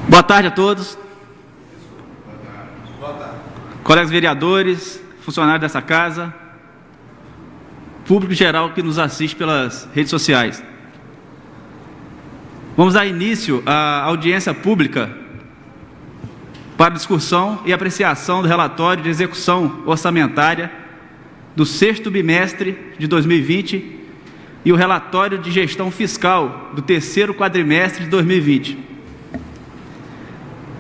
Boa tarde a todos. Colegas vereadores, funcionários dessa casa, público geral que nos assiste pelas redes sociais. Vamos dar início à audiência pública para discussão e apreciação do relatório de execução orçamentária do 6º bimestre de 2020 e o relatório de gestão fiscal do 3º quadrimestre de 2020.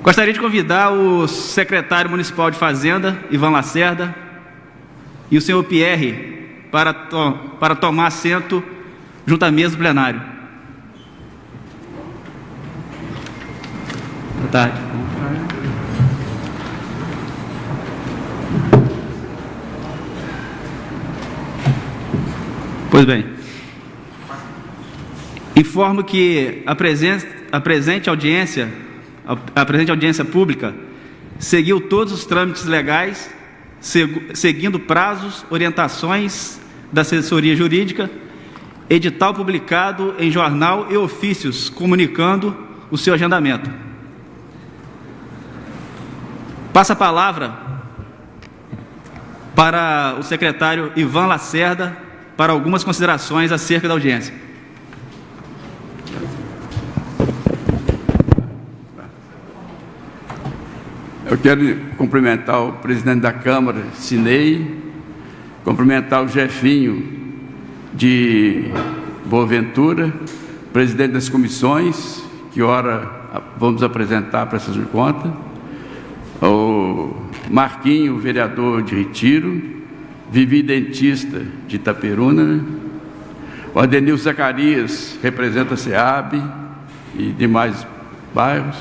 Gostaria de convidar o secretário municipal de Fazenda, Ivan Lacerda, e o senhor Pierre para tomar assento junto à mesa do plenário. Boa tarde. Pois bem, informo que a presente audiência pública seguiu todos os trâmites legais, seguindo prazos, orientações da assessoria jurídica, edital publicado em jornal e ofícios comunicando o seu agendamento. Passo a palavra para o secretário Ivan Lacerda para algumas considerações acerca da audiência. Eu quero cumprimentar o presidente da Câmara, Cinei, cumprimentar o Jefinho de Boaventura, presidente das comissões, que ora vamos apresentar para essas contas, o Marquinho, vereador de Retiro, Vivi, dentista de Itaperuna, o Adenil Zacarias, representa a SEAB e demais bairros,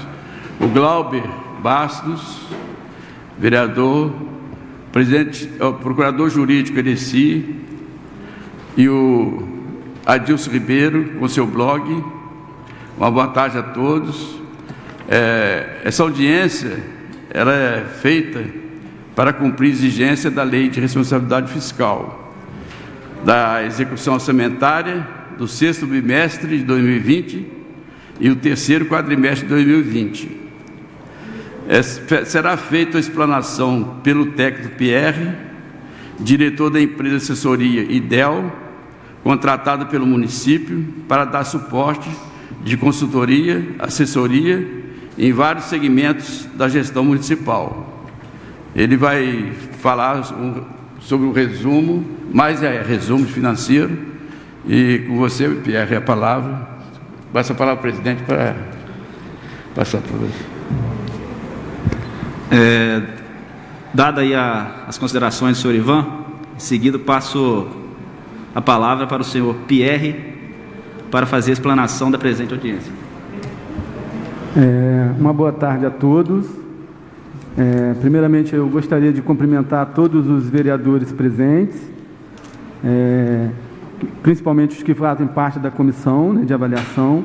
o Glauber Bastos, vereador, o procurador jurídico Edeci, e o Adilson Ribeiro, com seu blog. Uma boa tarde a todos. Essa audiência ela é feita para cumprir exigência da Lei de Responsabilidade Fiscal, da execução orçamentária do 6º bimestre de 2020 e o 3º quadrimestre de 2020. Será feita a explanação pelo técnico Pierre, diretor da empresa assessoria IDEL, contratado pelo município para dar suporte de consultoria, assessoria em vários segmentos da gestão municipal. Ele vai falar sobre o resumo, resumo financeiro, e com você, Pierre, a palavra. Passa a palavra ao presidente para passar para você. Dada aí as considerações do senhor Ivan, em seguida passo a palavra para o senhor Pierre para fazer a explanação da presente audiência. Uma boa tarde a todos. Primeiramente, eu gostaria de cumprimentar todos os vereadores presentes, principalmente os que fazem parte da comissão, né, de avaliação.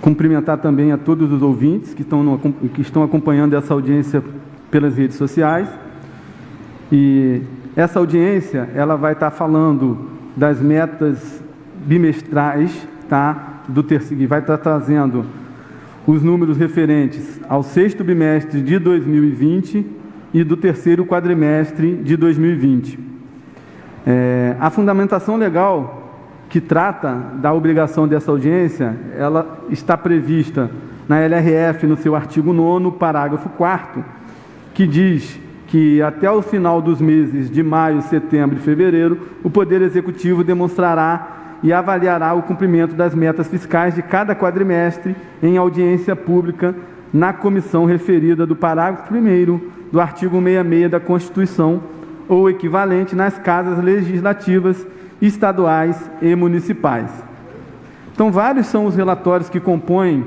Cumprimentar também a todos os ouvintes que estão acompanhando essa audiência pelas redes sociais. E essa audiência ela vai estar falando das metas bimestrais, tá? Vai estar trazendo os números referentes ao 6º bimestre de 2020 e do 3º quadrimestre de 2020. A fundamentação legal que trata da obrigação dessa audiência, ela está prevista na LRF, no seu artigo 9º, parágrafo 4º, que diz que até o final dos meses de maio, setembro e fevereiro, o Poder Executivo demonstrará e avaliará o cumprimento das metas fiscais de cada quadrimestre em audiência pública na comissão referida do parágrafo 1º do artigo 66 da Constituição, ou equivalente nas casas legislativas estaduais e municipais. Então, vários são os relatórios que compõem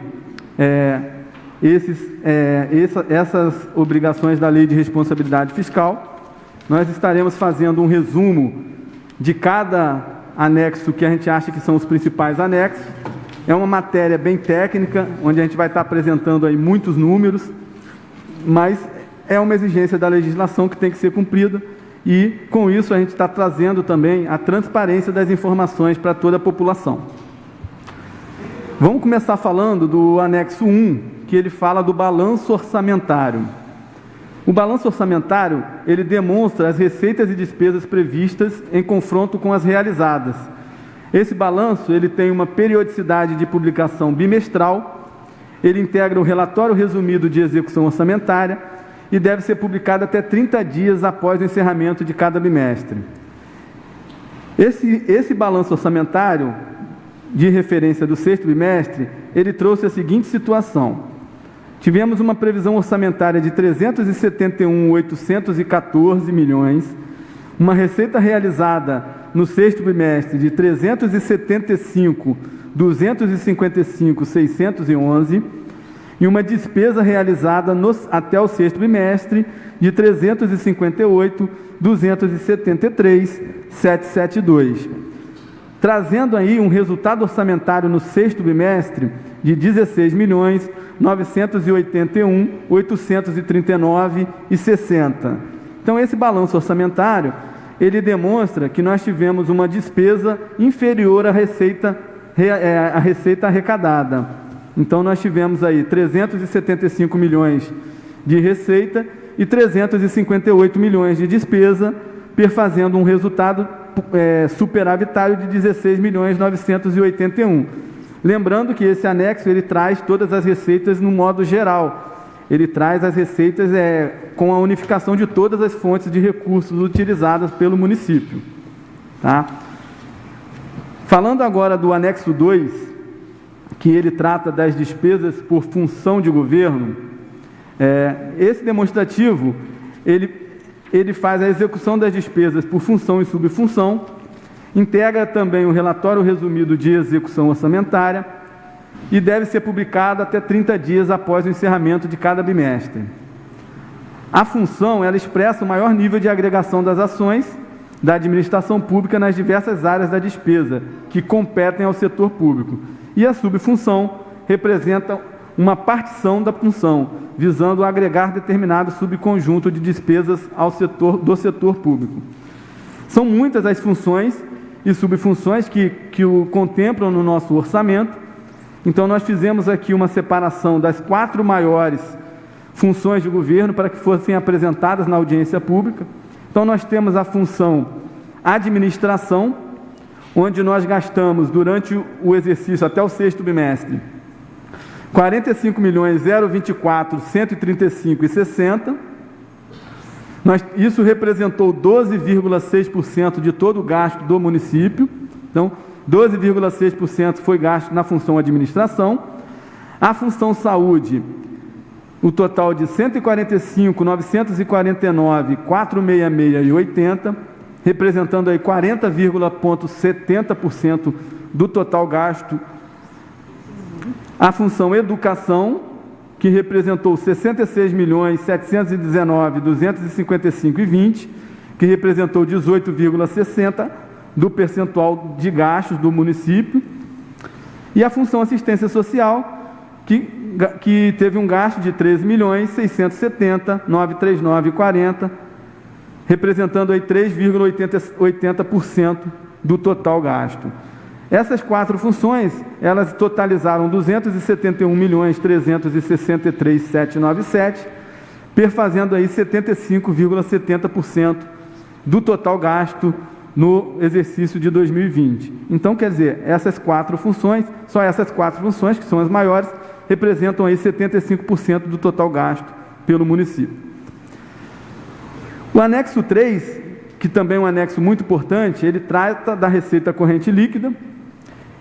essas obrigações da Lei de Responsabilidade Fiscal. Nós estaremos fazendo um resumo de cada anexo que a gente acha que são os principais anexos. É uma matéria bem técnica, onde a gente vai estar apresentando aí muitos números, mas é uma exigência da legislação que tem que ser cumprida, e com isso a gente está trazendo também a transparência das informações para toda a população. Vamos começar falando do anexo 1, que ele fala do balanço orçamentário. O balanço orçamentário, ele demonstra as receitas e despesas previstas em confronto com as realizadas. Esse balanço, ele tem uma periodicidade de publicação bimestral, ele integra o relatório resumido de execução orçamentária e deve ser publicado até 30 dias após o encerramento de cada bimestre. Esse balanço orçamentário, de referência do sexto bimestre, ele trouxe a seguinte situação. Tivemos uma previsão orçamentária de 371.814 milhões, uma receita realizada no sexto bimestre de 375.255.611 e uma despesa realizada até o sexto bimestre de 358.273.772, trazendo aí um resultado orçamentário no sexto bimestre de 16.981.839,60. Então, esse balanço orçamentário, ele demonstra que nós tivemos uma despesa inferior à receita arrecadada. Então, nós tivemos aí 375 milhões de receita e 358 milhões de despesa, perfazendo um resultado superavitário de 16.981. Lembrando que esse anexo, ele traz todas as receitas no modo geral. Ele traz as receitas com a unificação de todas as fontes de recursos utilizadas pelo município. Tá? Falando agora do anexo 2, que ele trata das despesas por função de governo, esse demonstrativo, ele faz a execução das despesas por função e subfunção, integra também o relatório resumido de execução orçamentária e deve ser publicado até 30 dias após o encerramento de cada bimestre. A função, ela expressa o maior nível de agregação das ações da administração pública nas diversas áreas da despesa que competem ao setor público. E a subfunção representa uma partição da função, visando agregar determinado subconjunto de despesas do setor público. São muitas as funções e subfunções que o contemplam no nosso orçamento. Então, nós fizemos aqui uma separação das 4 maiores funções de governo para que fossem apresentadas na audiência pública. Então, nós temos a função administração, onde nós gastamos durante o exercício até o sexto bimestre 45.024.135,60. Isso representou 12,6% de todo o gasto do município. Então, 12,6% foi gasto na função administração. A função saúde, o total de 145.949.466,80, representando aí 40,70% do total gasto. A função educação, que representou 66.719.255,20, que representou 18,60% do percentual de gastos do município. E a função assistência social, que teve um gasto de 13.670.939,40, representando aí 3,80% do total gasto. Essas 4 funções, elas totalizaram 271.363.797, perfazendo aí 75,70% do total gasto no exercício de 2020. Então, quer dizer, essas 4 funções, só essas 4 funções, que são as maiores, representam aí 75% do total gasto pelo município. O anexo 3, que também é um anexo muito importante, ele trata da receita corrente líquida.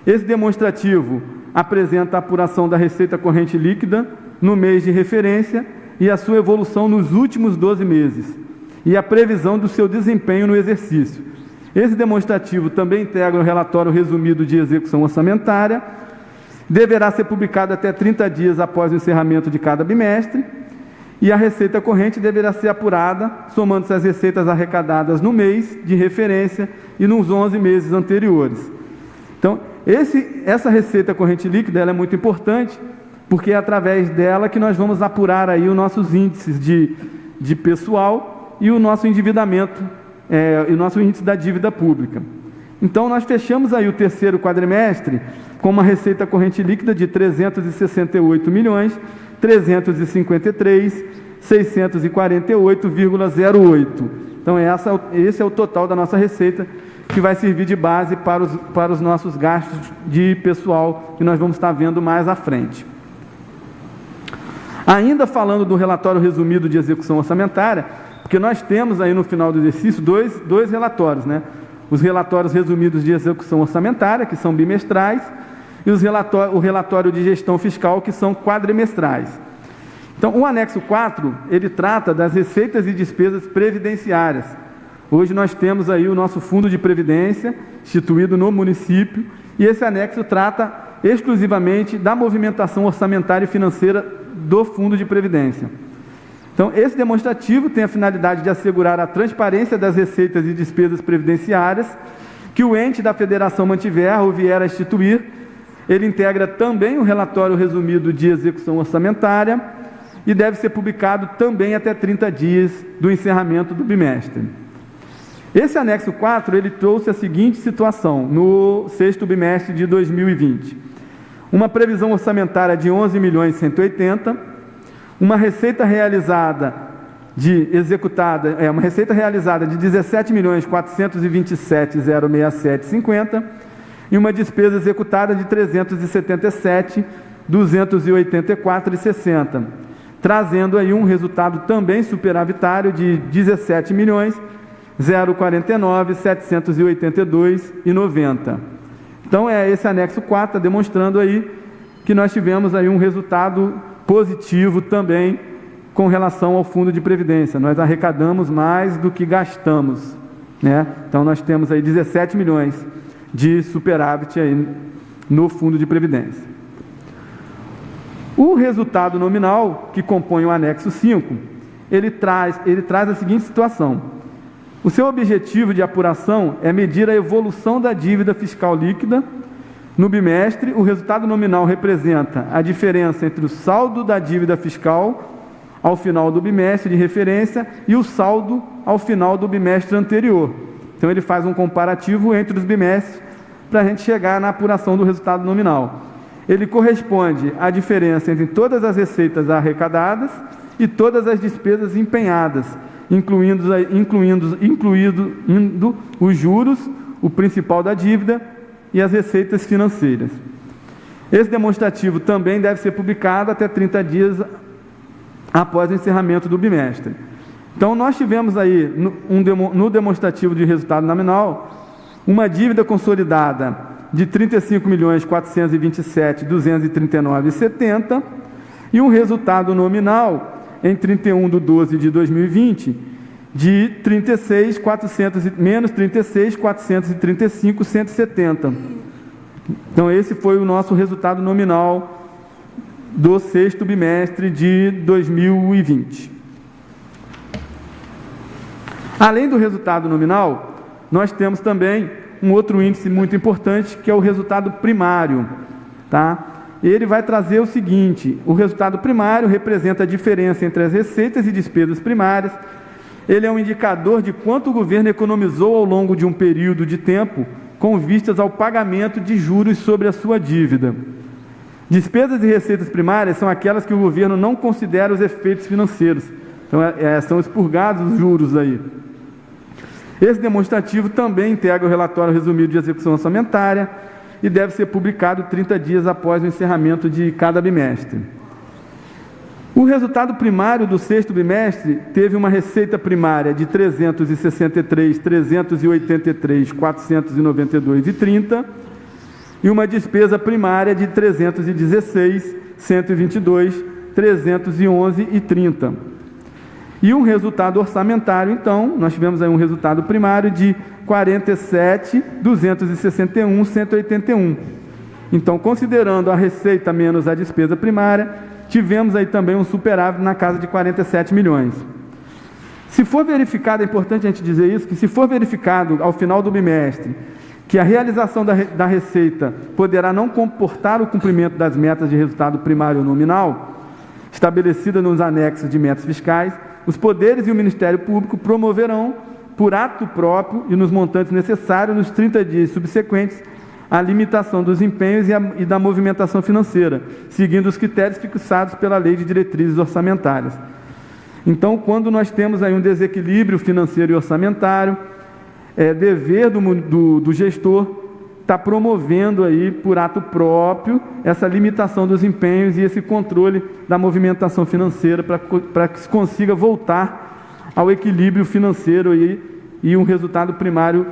Esse demonstrativo apresenta a apuração da receita corrente líquida no mês de referência e a sua evolução nos últimos 12 meses, e a previsão do seu desempenho no exercício. Esse demonstrativo também integra o relatório resumido de execução orçamentária, deverá ser publicado até 30 dias após o encerramento de cada bimestre, e a receita corrente deverá ser apurada, somando-se as receitas arrecadadas no mês de referência e nos 11 meses anteriores. Então, essa receita corrente líquida, ela é muito importante, porque é através dela que nós vamos apurar aí os nossos índices de pessoal e o nosso endividamento, e o nosso índice da dívida pública. Então, nós fechamos aí o terceiro quadrimestre com uma receita corrente líquida de 368.353.648,08. Então, esse é o total da nossa receita, que vai servir de base para os nossos gastos de pessoal, que nós vamos estar vendo mais à frente. Ainda falando do relatório resumido de execução orçamentária, porque nós temos aí no final do exercício dois relatórios, né? Os relatórios resumidos de execução orçamentária, que são bimestrais, e o relatório de gestão fiscal, que são quadrimestrais. Então, o anexo 4, ele trata das receitas e despesas previdenciárias. Hoje nós temos aí o nosso fundo de previdência, instituído no município, e esse anexo trata exclusivamente da movimentação orçamentária e financeira do fundo de previdência. Então, esse demonstrativo tem a finalidade de assegurar a transparência das receitas e despesas previdenciárias que o ente da federação mantiver ou vier a instituir. Ele integra também o relatório resumido de execução orçamentária e deve ser publicado também até 30 dias do encerramento do bimestre. Esse anexo 4, ele trouxe a seguinte situação no sexto bimestre de 2020. Uma previsão orçamentária de 11.180.000, uma receita realizada de 17.427.067,067,50 e uma despesa executada de 377.284,60, trazendo aí um resultado também superavitário de 17.049.782,90. Então, esse anexo 4 demonstrando aí que nós tivemos aí um resultado positivo também com relação ao fundo de previdência. Nós arrecadamos mais do que gastamos, né? Então, nós temos aí 17 milhões de superávit aí no fundo de previdência. O resultado nominal, que compõe o anexo 5, ele traz a seguinte situação. O seu objetivo de apuração é medir a evolução da dívida fiscal líquida. No bimestre, o resultado nominal representa a diferença entre o saldo da dívida fiscal ao final do bimestre de referência e o saldo ao final do bimestre anterior. Então, ele faz um comparativo entre os bimestres para a gente chegar na apuração do resultado nominal. Ele corresponde à diferença entre todas as receitas arrecadadas e todas as despesas empenhadas, incluindo os juros, o principal da dívida e as receitas financeiras. Esse demonstrativo também deve ser publicado até 30 dias após o encerramento do bimestre. Então, nós tivemos aí, no demonstrativo de resultado nominal, uma dívida consolidada de 35.427.239,70 e um resultado nominal em 31/12/2020 de menos 36.435,170. Então, esse foi o nosso resultado nominal do sexto bimestre de 2020. Além do resultado nominal, nós temos também um outro índice muito importante, que é o resultado primário, tá? Ele vai trazer o seguinte: o resultado primário representa a diferença entre as receitas e despesas primárias. Ele é um indicador de quanto o governo economizou ao longo de um período de tempo com vistas ao pagamento de juros sobre a sua dívida. Despesas e receitas primárias são aquelas que o governo não considera os efeitos financeiros. Então, são expurgados os juros aí. Esse demonstrativo também integra o relatório resumido de execução orçamentária e deve ser publicado 30 dias após o encerramento de cada bimestre. O resultado primário do sexto bimestre teve uma receita primária de 363.383.492,30 e uma despesa primária de 316.122.311,30. E um resultado orçamentário, então, nós tivemos aí um resultado primário de 47.261.181. Então, considerando a receita menos a despesa primária, tivemos aí também um superávit na casa de 47 milhões. Se for verificado, é importante a gente dizer isso, que se for verificado ao final do bimestre que a realização da receita poderá não comportar o cumprimento das metas de resultado primário nominal, estabelecida nos anexos de metas fiscais, os poderes e o Ministério Público promoverão por ato próprio e nos montantes necessários nos 30 dias subsequentes à limitação dos empenhos e da movimentação financeira, seguindo os critérios fixados pela Lei de Diretrizes Orçamentárias. Então, quando nós temos aí um desequilíbrio financeiro e orçamentário, é dever do gestor estar promovendo aí, por ato próprio, essa limitação dos empenhos e esse controle da movimentação financeira para que se consiga voltar ao equilíbrio financeiro e um resultado primário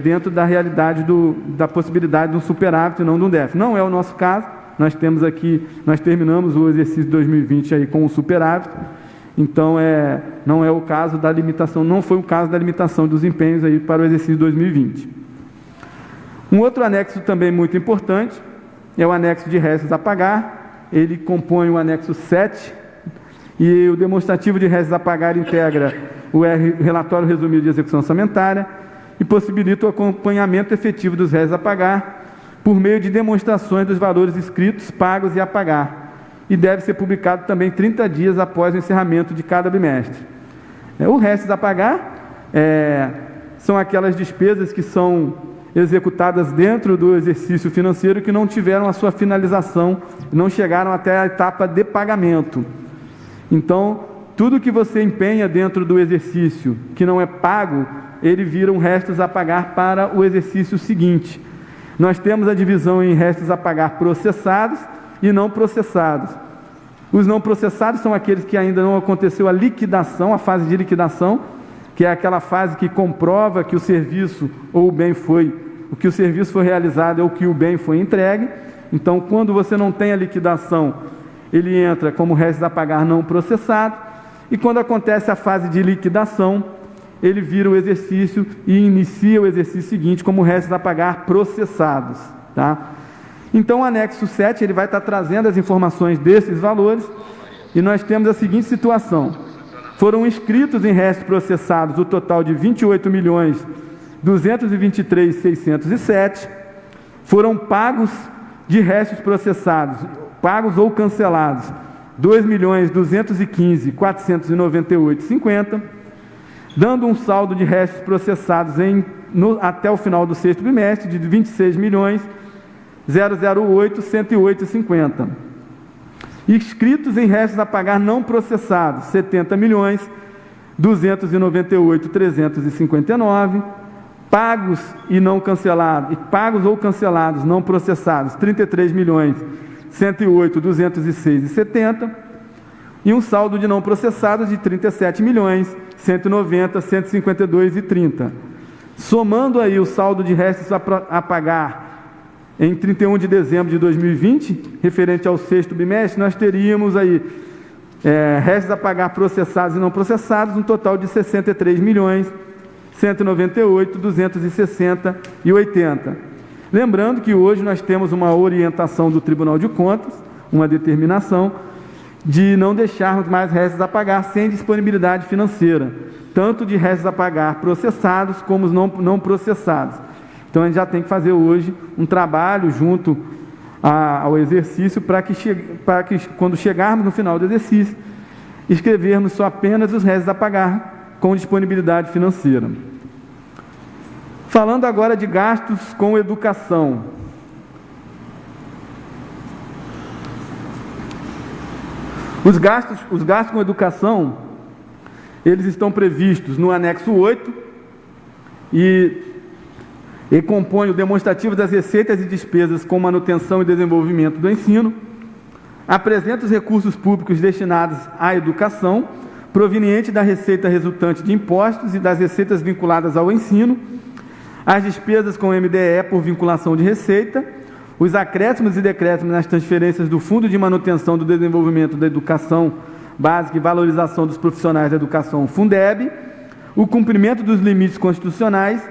dentro da realidade da possibilidade de um superávit e não de um déficit. Não é o nosso caso, nós terminamos o exercício de 2020 aí com um superávit, então não é o caso da limitação, não foi o caso da limitação dos empenhos aí para o exercício de 2020. Um outro anexo também muito importante é o anexo de restos a pagar. Ele compõe o anexo 7 e o demonstrativo de restos a pagar integra o relatório resumido de execução orçamentária e possibilita o acompanhamento efetivo dos restos a pagar por meio de demonstrações dos valores escritos, pagos e a pagar. E deve ser publicado também 30 dias após o encerramento de cada bimestre. O restos a pagar são aquelas despesas que são executadas dentro do exercício financeiro que não tiveram a sua finalização, não chegaram até a etapa de pagamento. Então, tudo que você empenha dentro do exercício que não é pago, ele vira um restos a pagar para o exercício seguinte. Nós temos a divisão em restos a pagar processados e não processados. Os não processados são aqueles que ainda não aconteceu a liquidação, a fase de liquidação, que é aquela fase que comprova que o serviço ou o bem que o serviço foi realizado ou que o bem foi entregue. Então, quando você não tem a liquidação, ele entra como restos a pagar não processado, e quando acontece a fase de liquidação, ele vira o exercício e inicia o exercício seguinte como restos a pagar processados, tá? Então, o anexo 7, ele vai estar trazendo as informações desses valores, e nós temos a seguinte situação: foram inscritos em restos processados o total de 28.223.607, foram pagos de restos processados, pagos ou cancelados, 2.215.498,50, dando um saldo de restos processados até o final do sexto bimestre de 26.008.108,50. Inscritos em restos a pagar não processados, 70.298.359, pagos e não cancelados, pagos ou cancelados não processados, 33.108.206,70, e um saldo de não processados de 37.190.152,30. Somando aí o saldo de restos a pagar em 31 de dezembro de 2020, referente ao sexto bimestre, nós teríamos aí restos a pagar processados e não processados, um total de 63.198.260,80. Lembrando que hoje nós temos uma orientação do Tribunal de Contas, uma determinação de não deixarmos mais restos a pagar sem disponibilidade financeira, tanto de restos a pagar processados como os não processados. Então, a gente já tem que fazer hoje um trabalho junto ao exercício para que quando chegarmos no final do exercício, escrevermos só apenas os restos a pagar com disponibilidade financeira. Falando agora de gastos com educação. Os gastos com educação, eles estão previstos no anexo 8 e compõe o demonstrativo das receitas e despesas com manutenção e desenvolvimento do ensino, apresenta os recursos públicos destinados à educação, proveniente da receita resultante de impostos e das receitas vinculadas ao ensino, as despesas com MDE por vinculação de receita, os acréscimos e decréscimos nas transferências do Fundo de Manutenção do Desenvolvimento da Educação Básica e Valorização dos Profissionais da Educação, Fundeb, o cumprimento dos limites constitucionais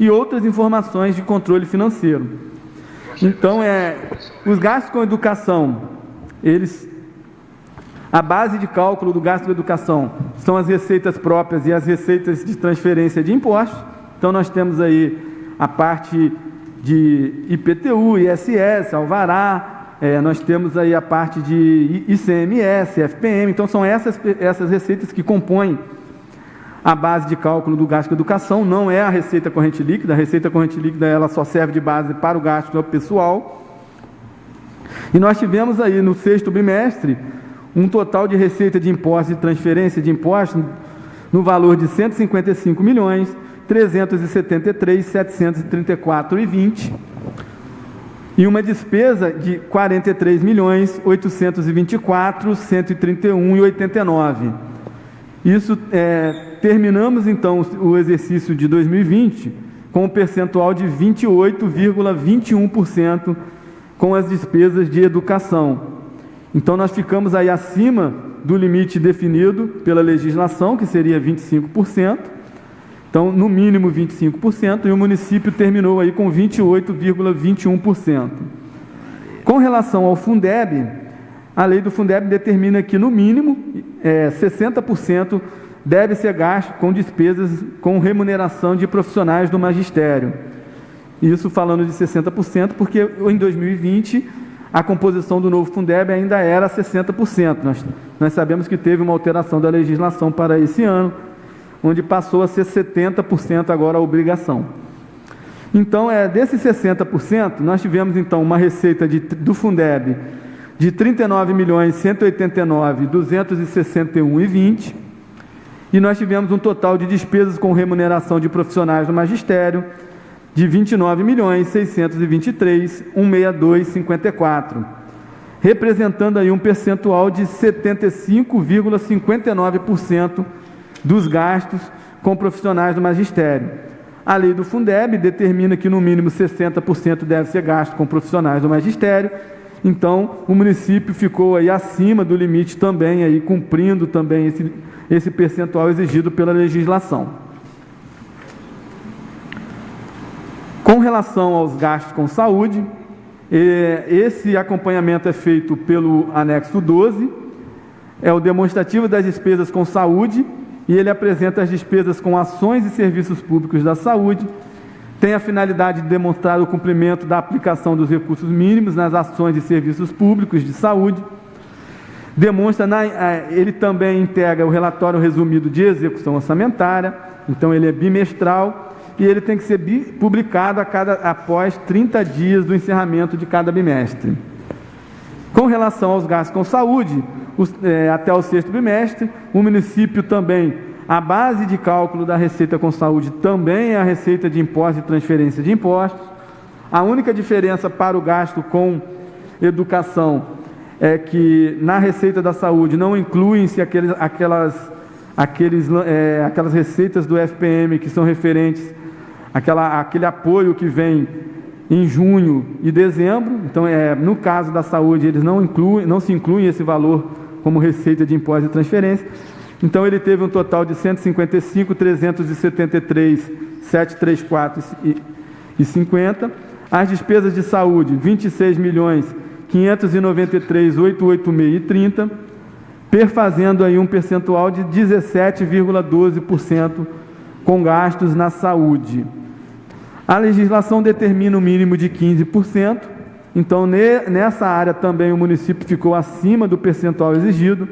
e outras informações de controle financeiro. Então, os gastos com educação, a base de cálculo do gasto com educação são as receitas próprias e as receitas de transferência de impostos. Então, nós temos aí a parte de IPTU, ISS, Alvará, nós temos aí a parte de ICMS, FPM. Então, são essas receitas que compõem a base de cálculo do gasto com educação, não é a receita corrente líquida. A receita corrente líquida ela só serve de base para o gasto pessoal. E nós tivemos aí no sexto bimestre um total de receita de impostos e transferência de impostos no valor de R$ 155.373.734,20 e uma despesa de R$ 43.824.131,89. Isso terminamos então o exercício de 2020 com um percentual de 28,21% com as despesas de educação. Então nós ficamos aí acima do limite definido pela legislação, que seria 25%. Então, no mínimo 25%, e o município terminou aí com 28,21%. Com relação ao Fundeb, a lei do Fundeb determina que, no mínimo, 60% deve ser gasto com despesas com remuneração de profissionais do magistério. Isso falando de 60%, porque em 2020 a composição do novo Fundeb ainda era 60%. Nós sabemos que teve uma alteração da legislação para esse ano, onde passou a ser 70% agora a obrigação. Então, desses 60%, nós tivemos então uma receita do Fundeb de R$ 39.189.261,20 e nós tivemos um total de despesas com remuneração de profissionais do magistério de R$ 29.623.162,54, representando aí um percentual de 75,59% dos gastos com profissionais do magistério. A lei do Fundeb determina que no mínimo 60% deve ser gasto com profissionais do magistério. Então, o município ficou aí acima do limite também, aí, cumprindo também esse percentual exigido pela legislação. Com relação aos gastos com saúde, esse acompanhamento é feito pelo anexo 12, é o demonstrativo das despesas com saúde, e ele apresenta as despesas com ações e serviços públicos da saúde, tem a finalidade de demonstrar o cumprimento da aplicação dos recursos mínimos nas ações e serviços públicos de saúde, ele também integra o relatório resumido de execução orçamentária, então ele é bimestral, e ele tem que ser publicado após 30 dias do encerramento de cada bimestre. Com relação aos gastos com saúde, até o sexto bimestre, o município também, a base de cálculo da receita com saúde também é a receita de impostos e transferência de impostos. A única diferença para o gasto com educação é que na receita da saúde não incluem-se aquelas receitas do FPM que são referentes àquele apoio que vem em junho e dezembro. Então, no caso da saúde, eles não se incluem esse valor como receita de impostos e transferência. Então, ele teve um total de R$ 155.373.734,50. As despesas de saúde, R$ 26.593.886,30, perfazendo aí um percentual de 17,12% com gastos na saúde. A legislação determina um mínimo de 15%, então nessa área também o município ficou acima do percentual exigido,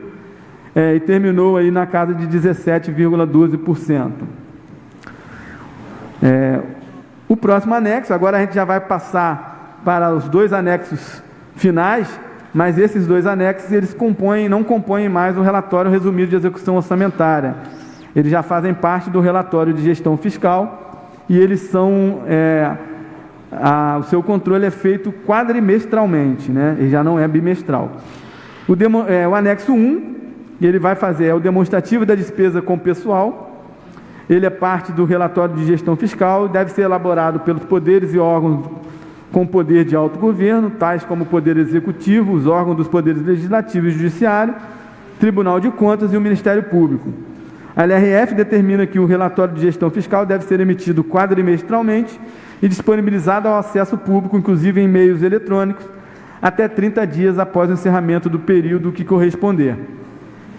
e terminou aí na casa de 17,12%. O próximo anexo, agora a gente já vai passar para os dois anexos finais, mas esses dois anexos eles não compõem mais o relatório resumido de execução orçamentária. Eles já fazem parte do relatório de gestão fiscal e eles são, o seu controle é feito quadrimestralmente, né? Ele já não é bimestral. O anexo 1, ele vai fazer o demonstrativo da despesa com pessoal. Ele é parte do relatório de gestão fiscal, deve ser elaborado pelos poderes e órgãos com poder de autogoverno, tais como o Poder Executivo, os órgãos dos poderes legislativo e judiciário, Tribunal de Contas e o Ministério Público. A LRF determina que o relatório de gestão fiscal deve ser emitido quadrimestralmente e disponibilizado ao acesso público, inclusive em meios eletrônicos, até 30 dias após o encerramento do período que corresponder.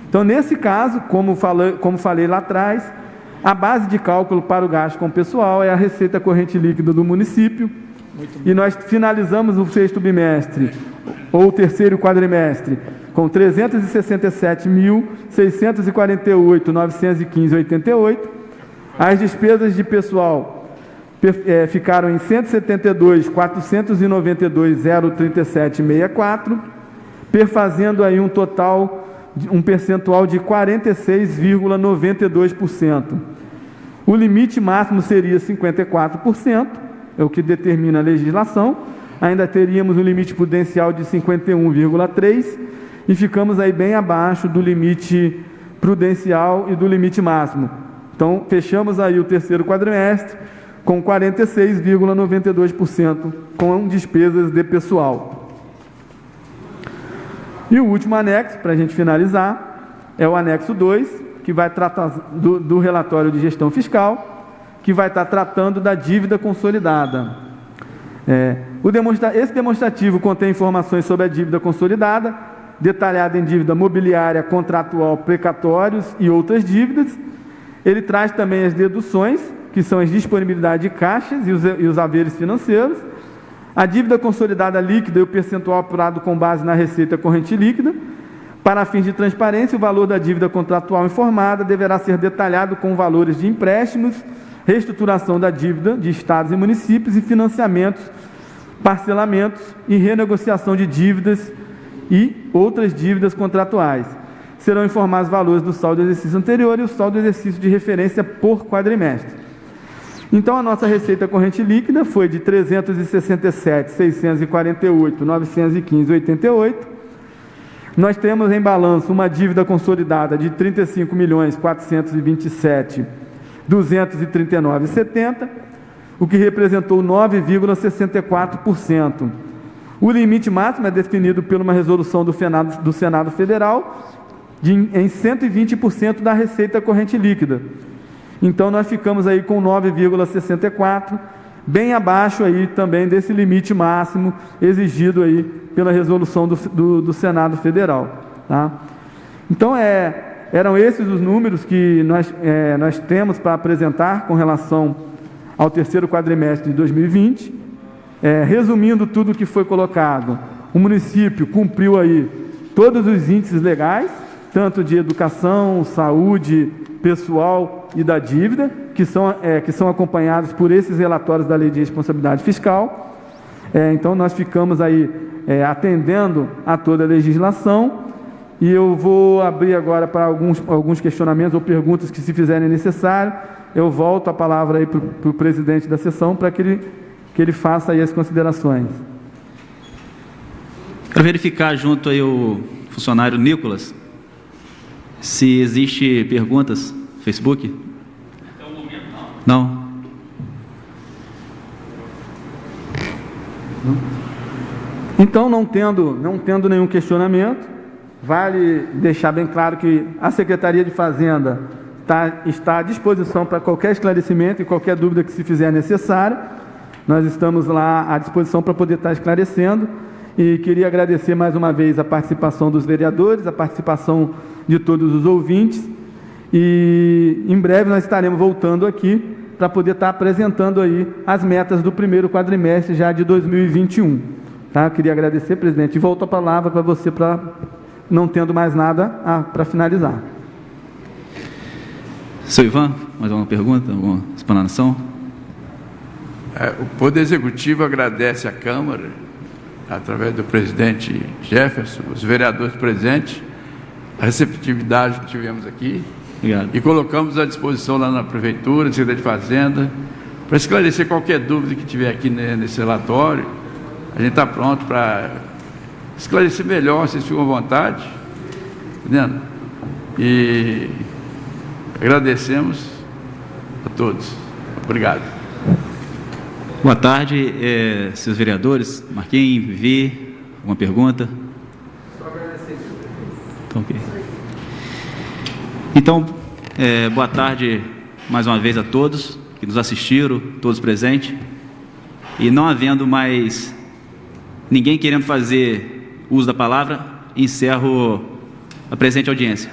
Então, nesse caso, como falei lá atrás, a base de cálculo para o gasto com pessoal é a receita corrente líquida do município. E nós finalizamos o sexto bimestre ou o terceiro quadrimestre, com 367.648.915,88. As despesas de pessoal ficaram em 172.492.037,64, perfazendo aí um percentual de 46,92%. O limite máximo seria 54%, é o que determina a legislação. Ainda teríamos um limite prudencial de 51,3% e ficamos aí bem abaixo do limite prudencial e do limite máximo. Então, fechamos aí o terceiro quadrimestre com 46,92% com despesas de pessoal. E o último anexo, para a gente finalizar, é o anexo 2, que vai tratar do relatório de gestão fiscal, que vai estar tratando da dívida consolidada. Esse demonstrativo contém informações sobre a dívida consolidada, detalhada em dívida mobiliária, contratual, precatórios e outras dívidas. Ele traz também as deduções, que são as disponibilidades de caixas e os haveres financeiros, a dívida consolidada líquida e o percentual apurado com base na receita corrente líquida. Para fins de transparência, o valor da dívida contratual informada deverá ser detalhado com valores de empréstimos, reestruturação da dívida de estados e municípios e financiamentos, parcelamentos e renegociação de dívidas e outras dívidas contratuais. Serão informados os valores do saldo do exercício anterior e o saldo do exercício de referência por quadrimestre. Então, a nossa receita corrente líquida foi de 367.648.915,88. Nós temos em balanço uma dívida consolidada de 35.427.239,70, o que representou 9,64%. O limite máximo é definido por uma resolução do Senado Federal em 120% da receita corrente líquida. Então, nós ficamos aí com 9,64%, bem abaixo aí também desse limite máximo exigido aí pela resolução do Senado Federal. Tá? Então, eram esses os números que nós temos para apresentar com relação ao terceiro quadrimestre de 2020. Resumindo tudo o que foi colocado, o município cumpriu aí todos os índices legais, tanto de educação, saúde, pessoal e da dívida, que são acompanhados por esses relatórios da Lei de Responsabilidade Fiscal. Então, nós ficamos aí atendendo a toda a legislação, e eu vou abrir agora para alguns questionamentos ou perguntas que, se fizerem necessário, eu volto a palavra aí para o presidente da sessão para que ele faça aí as considerações. Quero verificar junto aí o funcionário Nicolas se existe perguntas no Facebook. Até o momento não. Não? Então, não tendo nenhum questionamento, vale deixar bem claro que a Secretaria de Fazenda está à disposição para qualquer esclarecimento e qualquer dúvida que se fizer necessária. Nós estamos lá à disposição para poder estar esclarecendo, e queria agradecer mais uma vez a participação dos vereadores, a participação de todos os ouvintes, e em breve nós estaremos voltando aqui para poder estar apresentando aí as metas do primeiro quadrimestre já de 2021. Tá? Eu queria agradecer, presidente, e volto a palavra para você, não tendo mais nada para finalizar. Seu Ivan, mais alguma pergunta, alguma explanação? O Poder Executivo agradece à Câmara, através do presidente Jefferson, os vereadores presentes, a receptividade que tivemos aqui. Obrigado. E colocamos à disposição lá na Prefeitura, Secretaria de Fazenda, para esclarecer qualquer dúvida que tiver aqui nesse relatório. A gente está pronto para esclarecer melhor, vocês ficam à vontade, entendendo? E agradecemos a todos. Obrigado. Boa tarde, seus vereadores. Marquinhos, Vivi, alguma pergunta? Só agradecer. Então, ok. Então, boa tarde mais uma vez a todos que nos assistiram, todos presentes. E não havendo mais ninguém querendo fazer uso da palavra, encerro a presente audiência.